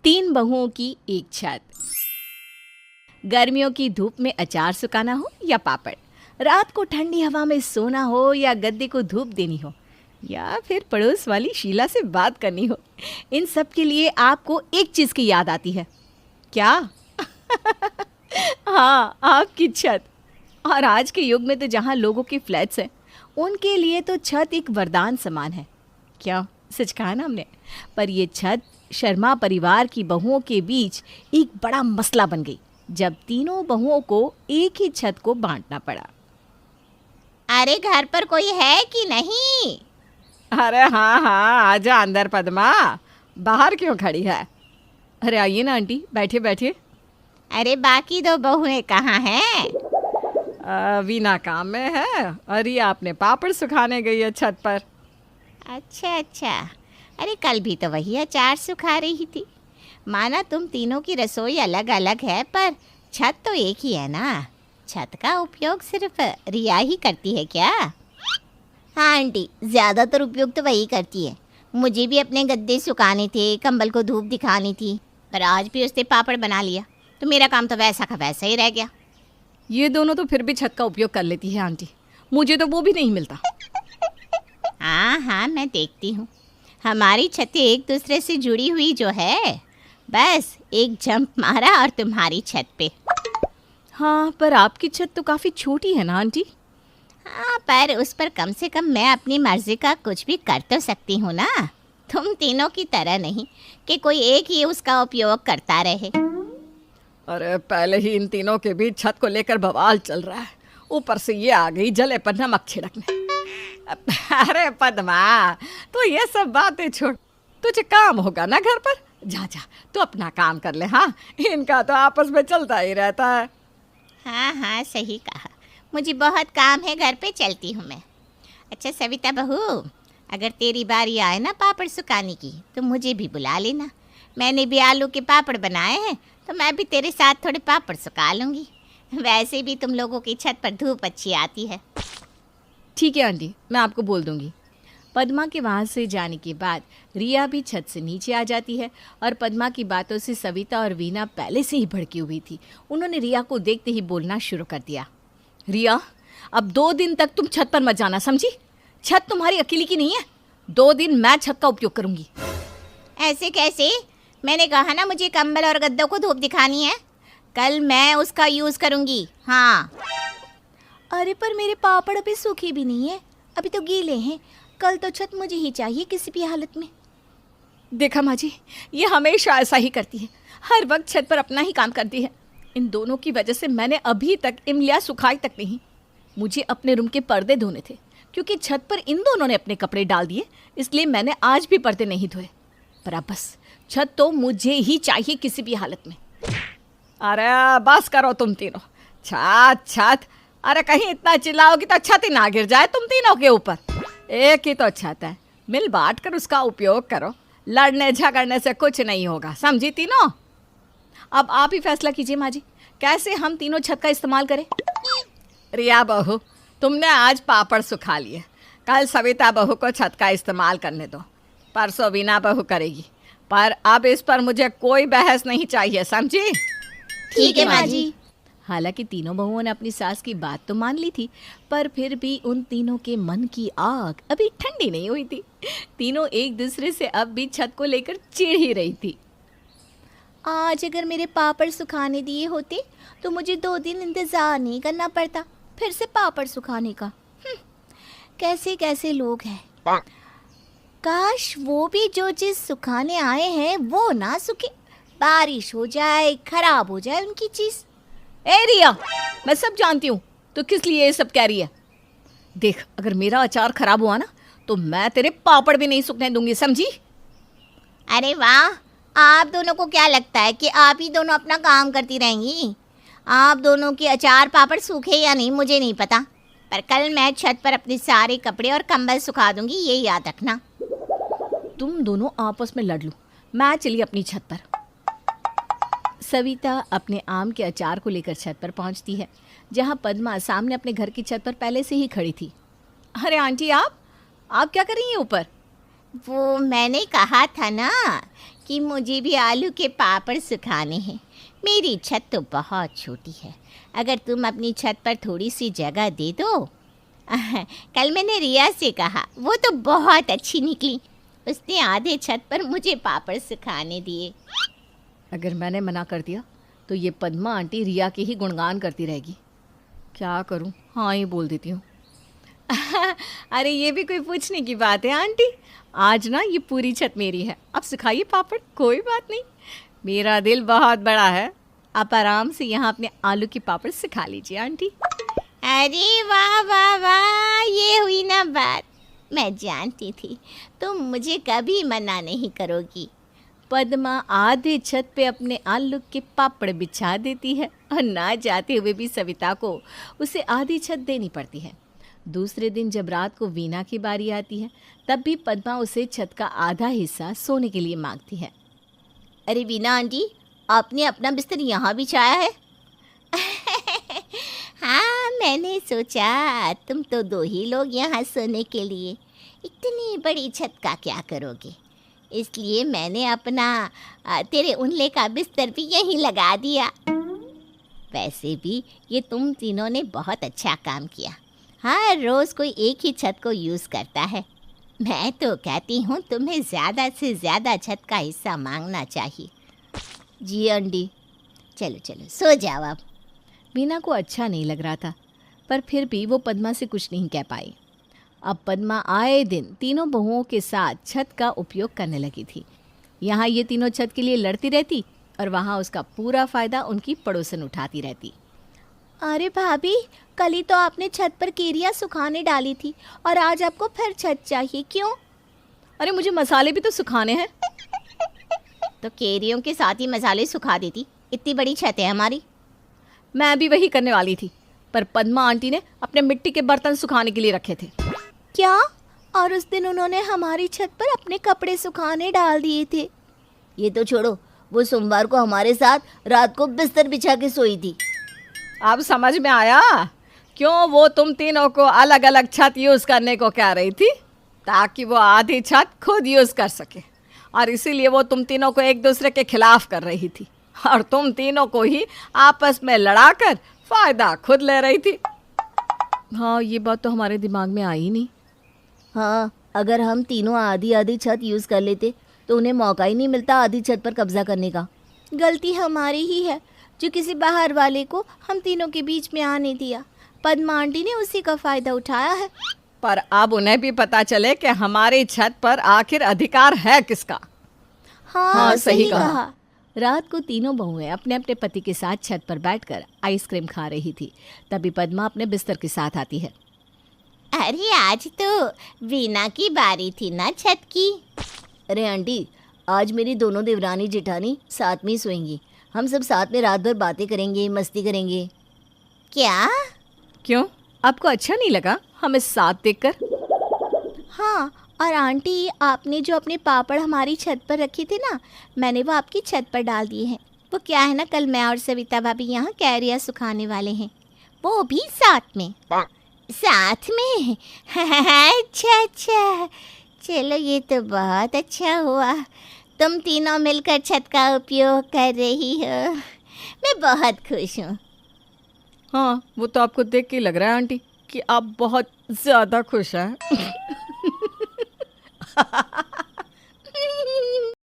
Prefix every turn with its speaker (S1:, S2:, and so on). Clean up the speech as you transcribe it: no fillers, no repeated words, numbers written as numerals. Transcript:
S1: तीन बहुओं की एक छत। गर्मियों की धूप में अचार सुखाना हो या पापड़, रात को ठंडी हवा में सोना हो या गद्दे को धूप देनी हो, या फिर पड़ोस वाली शीला से बात करनी हो, इन सब के लिए आपको एक चीज़ की याद आती है। क्या? हाँ, आपकी छत। और आज के युग में तो जहाँ लोगों के फ्लैट्स हैं, उनके लिए तो छत एक वरदान समान है। क्या सच कहा ना हमने? पर ये छत शर्मा परिवार की बहुओं के बीच एक बड़ा मसला बन गई जब तीनों बहुओं को एक ही छत को बांटना पड़ा।
S2: अरे घर पर कोई है कि नहीं?
S1: अरे हाँ हाँ, आजा अंदर पद्मा, बाहर क्यों खड़ी है? अरे आइए ना आंटी, बैठिए बैठिए।
S2: अरे बाकी दो बहुएं कहाँ हैं?
S1: वीना काम में है और ये आपने पापड़ सुखाने गई है छत पर।
S2: अच्छा अच्छा, अरे कल भी तो वही अचार सुखा रही थी। माना तुम तीनों की रसोई अलग अलग है, पर छत तो एक ही है ना। छत का उपयोग सिर्फ रिया ही करती है क्या? हाँ आंटी, ज़्यादातर उपयोग तो वही करती है। मुझे भी अपने गद्दे सुखाने थे, कंबल को धूप दिखानी थी, पर आज भी उसने पापड़ बना लिया, तो मेरा काम तो वैसा का वैसा ही रह गया।
S1: ये दोनों तो फिर भी छत का उपयोग कर लेती है आंटी, मुझे तो वो भी नहीं मिलता।
S2: हाँ हाँ, मैं देखती हूँ। हमारी छतें एक दूसरे से जुड़ी हुई जो है, बस एक जंप मारा और तुम्हारी छत पे।
S1: हाँ, पर आपकी छत तो काफ़ी छोटी है ना आंटी?
S2: हाँ, पर उस पर कम से कम मैं अपनी मर्जी का कुछ भी कर तो सकती हूँ ना। तुम तीनों की तरह नहीं कि कोई एक ही उसका उपयोग करता रहे।
S1: अरे पहले ही इन तीनों के बीच छत को लेकर बवाल चल रहा है, ऊपर से ये आ गई जले पर नमक छिड़कने। अरे पद्मा, तो ये सब बातें छोड़, तुझे काम होगा ना घर पर। जा जा, तू अपना काम कर ले। हाँ, इनका तो आपस में चलता ही रहता है।
S2: हाँ हाँ, सही कहा। मुझे बहुत काम है घर पे, चलती हूँ मैं। अच्छा सविता बहू, अगर तेरी बारी आए ना पापड़ सुखाने की, तो मुझे भी बुला लेना। मैंने भी आलू के पापड़ बनाए हैं, तो मैं भी तेरे साथ थोड़े पापड़ सुखा लूँगी। वैसे भी तुम लोगों की छत पर धूप अच्छी आती है।
S1: ठीक है आंटी, मैं आपको बोल दूंगी। पद्मा के वहाँ से जाने के बाद रिया भी छत से नीचे आ जाती है और पद्मा की बातों से सविता और वीना पहले से ही भड़की हुई थी। उन्होंने रिया को देखते ही बोलना शुरू कर दिया। रिया, अब 2 दिन तक तुम छत पर मत जाना, समझी? छत तुम्हारी अकेली की नहीं है। 2 दिन मैं छत का उपयोग करूंगी।
S2: ऐसे कैसे? मैंने कहा ना, मुझे कंबल और गद्दों को धूप दिखानी है। कल मैं उसका यूज़ करूंगी। हाँ।
S3: अरे पर मेरे पापड़ अभी सूखे भी नहीं है, अभी तो गीले हैं। कल तो छत मुझे ही चाहिए किसी भी हालत में।
S1: देखा माँ जी, ये हमेशा ऐसा ही करती है, हर वक्त छत पर अपना ही काम करती है। इन दोनों की वजह से मैंने अभी तक इमलिया सुखाई तक नहीं। मुझे अपने रूम के पर्दे धोने थे, क्योंकि छत पर इन दोनों ने अपने कपड़े डाल दिए, इसलिए मैंने आज भी पर्दे नहीं धोए। पर अब बस छत तो मुझे ही चाहिए किसी भी हालत में। अरे बस करो तुम तीनों, छत छत। अरे कहीं इतना चिल्लाओगी तो छत ही ना गिर जाए तुम तीनों के ऊपर। एक ही तो छत है, मिल बांट कर उसका उपयोग करो। लड़ने झगड़ने से कुछ नहीं होगा, समझी तीनों? अब आप ही फैसला कीजिए माँ जी, कैसे हम तीनों छत का इस्तेमाल करें। रिया बहू, तुमने आज पापड़ सुखा लिए, कल सविता बहू को छत का इस्तेमाल करने दो, परसों वीना बहू करेगी। पर अब इस पर मुझे कोई बहस नहीं चाहिए, समझी?
S2: ठीक है माँ जी।
S1: हालांकि तीनों बहुओं ने अपनी सास की बात तो मान ली थी, पर फिर भी उन तीनों के मन की आग अभी ठंडी नहीं हुई थी। तीनों एक दूसरे से अब भी छत को लेकर चिढ़ ही रही थी।
S3: आज अगर मेरे पापड़ सुखाने दिए होते तो मुझे 2 दिन इंतज़ार नहीं करना पड़ता फिर से पापड़ सुखाने का। कैसे कैसे लोग हैं। काश वो भी जो चीज़ सुखाने आए हैं वो ना सूखे, बारिश हो जाए, खराब हो जाए उनकी चीज़।
S1: ए रिया, मैं सब जानती हूँ तो किस लिए ये सब कह रही है। देख, अगर मेरा अचार खराब हुआ ना तो मैं तेरे पापड़ भी नहीं सूखने दूंगी, समझी?
S2: अरे वाह, आप दोनों को क्या लगता है कि आप ही दोनों अपना काम करती रहेंगी? आप दोनों के अचार पापड़ सूखे या नहीं मुझे नहीं पता, पर कल मैं छत पर अपने सारे कपड़े और कंबल सुखा दूंगी, ये याद रखना।
S1: तुम दोनों आपस में लड़ लो, मैं चली अपनी छत पर। सविता अपने आम के अचार को लेकर छत पर पहुंचती है, जहां पद्मा सामने अपने घर की छत पर पहले से ही खड़ी थी। अरे आंटी, आप क्या कर रही हैं ऊपर?
S2: वो मैंने कहा था ना कि मुझे भी आलू के पापड़ सुखाने हैं। मेरी छत तो बहुत छोटी है, अगर तुम अपनी छत पर थोड़ी सी जगह दे दो। कल मैंने रिया से कहा, वो तो बहुत अच्छी निकली। उसने आधे छत पर मुझे पापड़ सुखाने दिए।
S1: अगर मैंने मना कर दिया तो ये पद्मा आंटी रिया के ही गुणगान करती रहेगी। क्या करूं? हाँ ही बोल देती हूँ। अरे ये भी कोई पूछने की बात है आंटी, आज ना ये पूरी छत मेरी है, अब सुखाइए पापड़, कोई बात नहीं। मेरा दिल बहुत बड़ा है, आप आराम से यहाँ अपने आलू की पापड़ सुखा लीजिए आंटी।
S2: अरे वाह वाह वाह, ये हुई ना बात। मैं जानती थी तुम मुझे कभी मना नहीं करोगी।
S1: पद्मा आधे छत पे अपने आलू के पापड़ बिछा देती है और ना चाहते हुए भी सविता को उसे आधी छत देनी पड़ती है। दूसरे दिन जब रात को वीना की बारी आती है, तब भी पद्मा उसे छत का आधा हिस्सा सोने के लिए मांगती है।
S2: अरे वीना आंटी, आपने अपना बिस्तर यहाँ बिछाया है? हाँ, मैंने सोचा तुम तो 2 ही लोग यहाँ सोने के लिए, इतनी बड़ी छत का क्या करोगे, इसलिए मैंने अपना तेरे उनले का बिस्तर भी यहीं लगा दिया। वैसे भी ये तुम तीनों ने बहुत अच्छा काम किया। हर रोज़ कोई एक ही छत को यूज़ करता है। मैं तो कहती हूँ तुम्हें ज़्यादा से ज़्यादा छत का हिस्सा मांगना चाहिए। जी आंटी, चलो चलो सो जाओ अब।
S1: वीना को अच्छा नहीं लग रहा था, पर फिर भी वो पद्मा से कुछ नहीं कह पाई। अब पद्मा आए दिन तीनों बहुओं के साथ छत का उपयोग करने लगी थी। यहाँ ये तीनों छत के लिए लड़ती रहती और वहाँ उसका पूरा फ़ायदा उनकी पड़ोसन उठाती रहती।
S3: अरे भाभी, कल ही तो आपने छत पर केरियाँ सुखाने डाली थी और आज आपको फिर छत चाहिए, क्यों?
S1: अरे मुझे मसाले भी तो सुखाने हैं।
S2: तो केरियों के साथ ही मसाले सुखा देती, इतनी बड़ी छत है हमारी।
S1: मैं भी वही करने वाली थी, पर पद्मा आंटी ने अपने मिट्टी के बर्तन सुखाने के लिए रखे थे।
S3: क्या? और उस दिन उन्होंने हमारी छत पर अपने कपड़े सुखाने डाल दिए थे।
S2: ये तो छोड़ो, वो सोमवार को हमारे साथ रात को बिस्तर बिछा के सोई थी।
S1: अब समझ में आया क्यों वो तुम तीनों को अलग अलग छत यूज़ करने को कह रही थी, ताकि वो आधी छत खुद यूज़ कर सके, और इसीलिए वो तुम तीनों को एक दूसरे के खिलाफ कर रही थी और तुम तीनों को ही आपस में लड़ाकर फ़ायदा खुद ले रही थी। हाँ, ये बात तो हमारे दिमाग में आई नहीं।
S3: हाँ, अगर हम तीनों आधी आधी छत यूज़ कर लेते तो उन्हें मौका ही नहीं मिलता आधी छत पर कब्जा करने का। गलती हमारी ही है जो किसी बाहर वाले को हम तीनों के बीच में आने दिया। पद्मा आंटी ने उसी का फ़ायदा उठाया है।
S1: पर अब उन्हें भी पता चले कि हमारी छत पर आखिर अधिकार है किसका।
S3: हाँ, सही कहा।
S1: रात को तीनों बहुएं अपने अपने पति के साथ छत पर बैठकर आइसक्रीम खा रही थी। तभी पद्मा अपने बिस्तर के साथ आती है।
S2: अरे आज तो वीना की बारी थी ना छत की।
S3: अरे आंटी, आज मेरी दोनों देवरानी जेठानी साथ में ही सोएंगी। हम सब साथ में रात भर बातें करेंगे, मस्ती करेंगे।
S2: क्या?
S1: क्यों, आपको अच्छा नहीं लगा हमें साथ देखकर?
S3: हाँ, और आंटी, आपने जो अपने पापड़ हमारी छत पर रखे थे ना, मैंने वो आपकी छत पर डाल दिए हैं। वो क्या है ना, कल मैं और सविता भाभी यहाँ कैरिया सुखाने वाले हैं, वो भी साथ में। साथ में? अच्छा अच्छा, चलो ये तो बहुत अच्छा हुआ। तुम तीनों मिलकर छत का उपयोग कर रही हो, मैं बहुत खुश हूँ।
S1: हाँ, वो तो आपको देख के लग रहा है आंटी कि आप बहुत ज़्यादा खुश हैं।